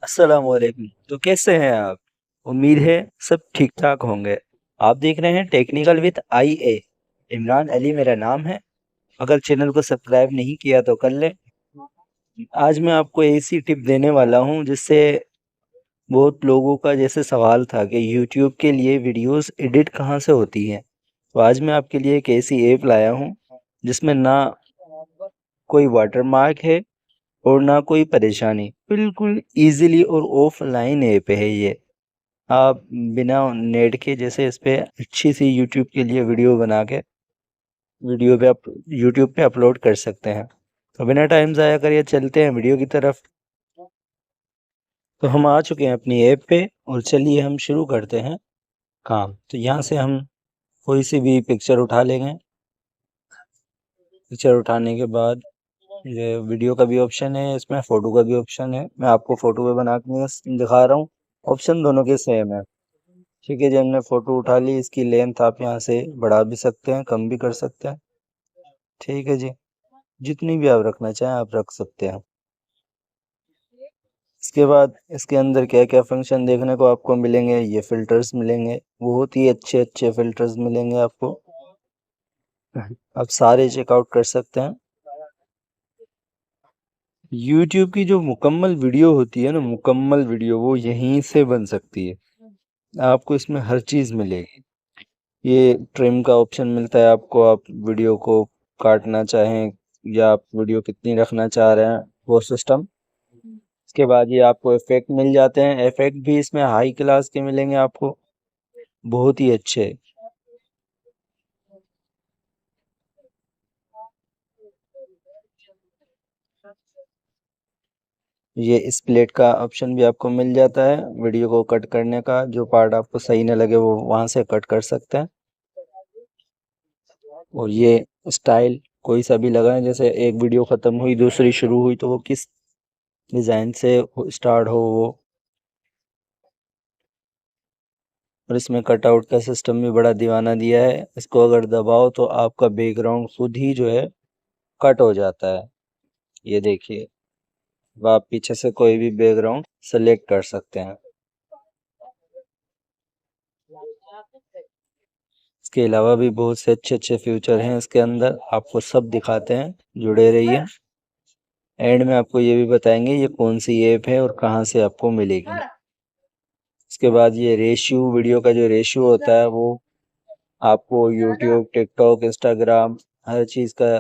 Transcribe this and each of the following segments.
अस्सलाम वालेकुम। तो कैसे हैं आप? उम्मीद है सब ठीक ठाक होंगे। आप देख रहे हैं टेक्निकल विद आई ए। इमरान अली मेरा नाम है। अगर चैनल को सब्सक्राइब नहीं किया तो कर लें। आज मैं आपको ऐसी टिप देने वाला हूं जिससे बहुत लोगों का जैसे सवाल था कि यूट्यूब के लिए वीडियोस एडिट कहां से होती है। तो आज मैं आपके लिए एक ऐसी ऐप लाया हूं जिसमें ना कोई वाटरमार्क है और ना कोई परेशानी, बिल्कुल इजीली और ऑफलाइन ऐप है ये। आप बिना नेट के जैसे इस पे अच्छी सी यूट्यूब के लिए वीडियो बना के वीडियो पे आप यूट्यूब पे अपलोड कर सकते हैं। तो बिना टाइम ज़ाया करिए चलते हैं वीडियो की तरफ। तो हम आ चुके हैं अपनी ऐप पे और चलिए हम शुरू करते हैं काम। तो यहाँ से हम कोई सी भी पिक्चर उठा लेंगे। पिक्चर उठाने के बाद ये वीडियो का भी ऑप्शन है, इसमें फ़ोटो का भी ऑप्शन है। मैं आपको फ़ोटो पे बना के दिखा रहा हूँ। ऑप्शन दोनों के सेम है। ठीक है, जब हमने फ़ोटो उठा ली, इसकी लेंथ आप यहाँ से बढ़ा भी सकते हैं, कम भी कर सकते हैं। ठीक है जी, जितनी भी आप रखना चाहें आप रख सकते हैं। इसके बाद इसके अंदर क्या क्या फंक्शन देखने को आपको मिलेंगे, ये फ़िल्टर्स मिलेंगे, बहुत ही अच्छे अच्छे फ़िल्टर्स मिलेंगे आपको। आप सारे चेकआउट कर सकते हैं। यूट्यूब की जो मुकम्मल वीडियो होती है ना, मुकम्मल वीडियो वो यहीं से बन सकती है। आपको इसमें हर चीज़ मिलेगी। ये ट्रिम का ऑप्शन मिलता है आपको, आप वीडियो को काटना चाहें या आप वीडियो कितनी रखना चाह रहे हैं वो सिस्टम। इसके बाद ये आपको इफ़ेक्ट मिल जाते हैं। इफ़ेक्ट भी इसमें हाई क्लास के मिलेंगे आपको, बहुत ही अच्छे। ये स्प्लिट का ऑप्शन भी आपको मिल जाता है, वीडियो को कट करने का। जो पार्ट आपको सही न लगे वो वहाँ से कट कर सकते हैं। और ये स्टाइल कोई सा भी लगाएं, जैसे एक वीडियो ख़त्म हुई दूसरी शुरू हुई तो वो किस डिज़ाइन से स्टार्ट हो वो। और इसमें कटआउट का सिस्टम भी बड़ा दीवाना दिया है। इसको अगर दबाओ तो आपका बैकग्राउंड खुद ही जो है कट हो जाता है। ये देखिए, अब आप पीछे से कोई भी बैकग्राउंड सेलेक्ट कर सकते हैं। इसके अलावा भी बहुत से अच्छे अच्छे फीचर हैं इसके अंदर, आपको सब दिखाते हैं। जुड़े रहिए। एंड में आपको ये भी बताएंगे ये कौन सी ऐप है और कहाँ से आपको मिलेगी। इसके बाद ये रेशियो, वीडियो का जो रेशियो होता है वो आपको यूट्यूब, टिकटॉक, इंस्टाग्राम हर चीज़ का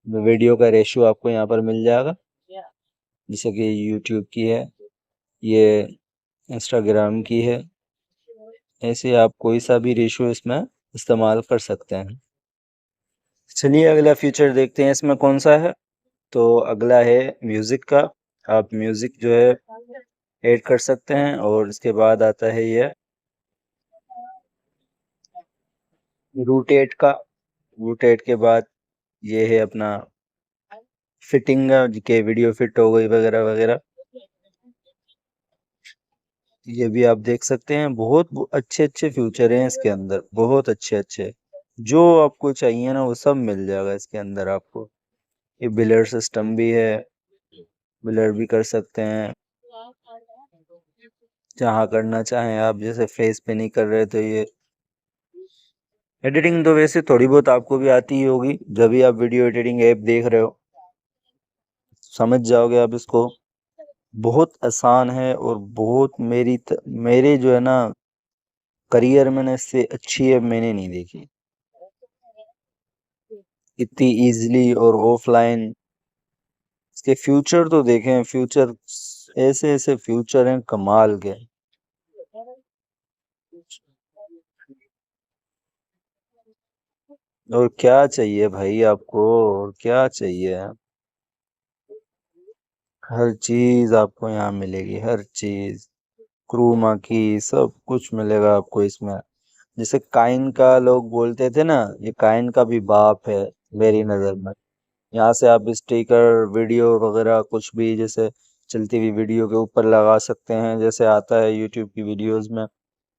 वीडियो का रेशियो आपको यहाँ पर मिल जाएगा। जैसे कि यूट्यूब की है, ये इंस्टाग्राम की है। ऐसे आप कोई सा भी रेशियो इसमें इस्तेमाल कर सकते हैं। चलिए अगला फीचर देखते हैं इसमें कौन सा है। तो अगला है म्यूज़िक का। आप म्यूज़िक जो है ऐड कर सकते हैं। और इसके बाद आता है ये रूटेट का। रूटेट के बाद ये है अपना फिटिंग का, के वीडियो फिट हो गई वगैरह वगैरह। ये भी आप देख सकते हैं। बहुत अच्छे अच्छे फ्यूचर हैं इसके अंदर, बहुत अच्छे अच्छे। जो आपको चाहिए ना वो सब मिल जाएगा इसके अंदर आपको। ये बिलर सिस्टम भी है, बिलर भी कर सकते हैं जहाँ करना चाहें आप। जैसे फेस पे नहीं कर रहे तो ये एडिटिंग तो वैसे थोड़ी बहुत आपको भी आती ही होगी, जब भी आप वीडियो एडिटिंग ऐप देख रहे हो समझ जाओगे आप इसको। बहुत आसान है और बहुत मेरे जो है ना करियर में ना इससे अच्छी ऐप मैंने नहीं देखी। इतनी इजीली और ऑफलाइन। इसके फ्यूचर तो देखें, फ्यूचर ऐसे ऐसे फ्यूचर हैं कमाल के। और क्या चाहिए भाई आपको, और क्या चाहिए। हर चीज आपको यहाँ मिलेगी, हर चीज। क्रूमा की सब कुछ मिलेगा आपको इसमें। जैसे काइन का लोग बोलते थे ना, ये काइन का भी बाप है मेरी नज़र में। यहाँ से आप स्टिकर, वीडियो वगैरह कुछ भी जैसे चलती हुई वीडियो के ऊपर लगा सकते हैं। जैसे आता है यूट्यूब की वीडियोस में,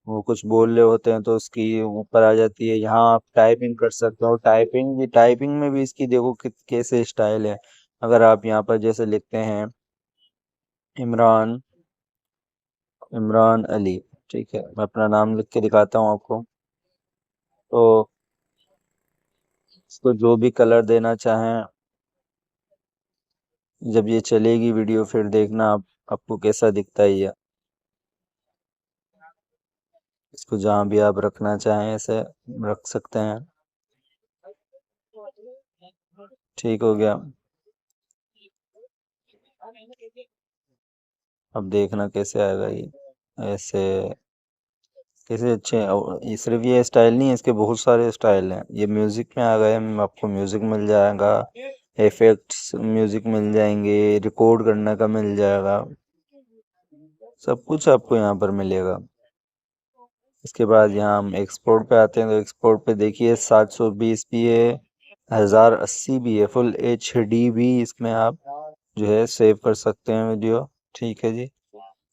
वो कुछ बोल रहे होते हैं तो उसकी ऊपर आ जाती है। यहाँ आप टाइपिंग कर सकते हो। टाइपिंग में भी इसकी देखो कैसे स्टाइल है। अगर आप यहाँ पर जैसे लिखते हैं इमरान इमरान अली। ठीक है, मैं अपना नाम लिख के दिखाता हूँ आपको। तो इसको जो भी कलर देना चाहें, जब ये चलेगी वीडियो फिर देखना आप, आपको कैसा दिखता है ये। इसको जहाँ भी आप रखना चाहें ऐसे रख सकते हैं। ठीक हो गया। अब देखना कैसे आएगा ये, ऐसे कैसे अच्छे हैं। और ये सिर्फ ये स्टाइल नहीं है, इसके बहुत सारे स्टाइल हैं। ये म्यूज़िक में आ गए, आपको म्यूज़िक मिल जाएगा, इफेक्ट्स म्यूज़िक मिल जाएंगे, रिकॉर्ड करने का मिल जाएगा, सब कुछ आपको यहाँ पर मिलेगा। इसके बाद यहाँ हम एक्सपोर्ट पे आते हैं, तो एक्सपोर्ट पे देखिए 720 भी है, 1080 भी है, फुल HD भी इसमें आप जो है सेव कर सकते हैं वीडियो। ठीक है जी।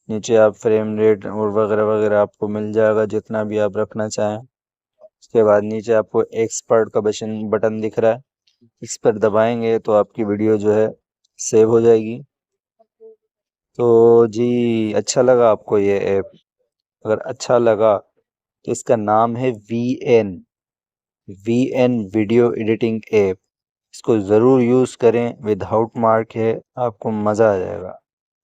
नीचे आप फ्रेम रेट और वगैरह वगैरह आपको मिल जाएगा, जितना भी आप रखना चाहें। उसके बाद नीचे आपको एक्सपर्ट का बटन दिख रहा है, इस पर दबाएंगे तो आपकी वीडियो जो है सेव हो जाएगी। तो जी, अच्छा लगा आपको ये ऐप? अगर अच्छा लगा तो इसका नाम है V N video editing app. इसको ज़रूर यूज़ करें, विदाउट मार्क है, आपको मज़ा आ जाएगा।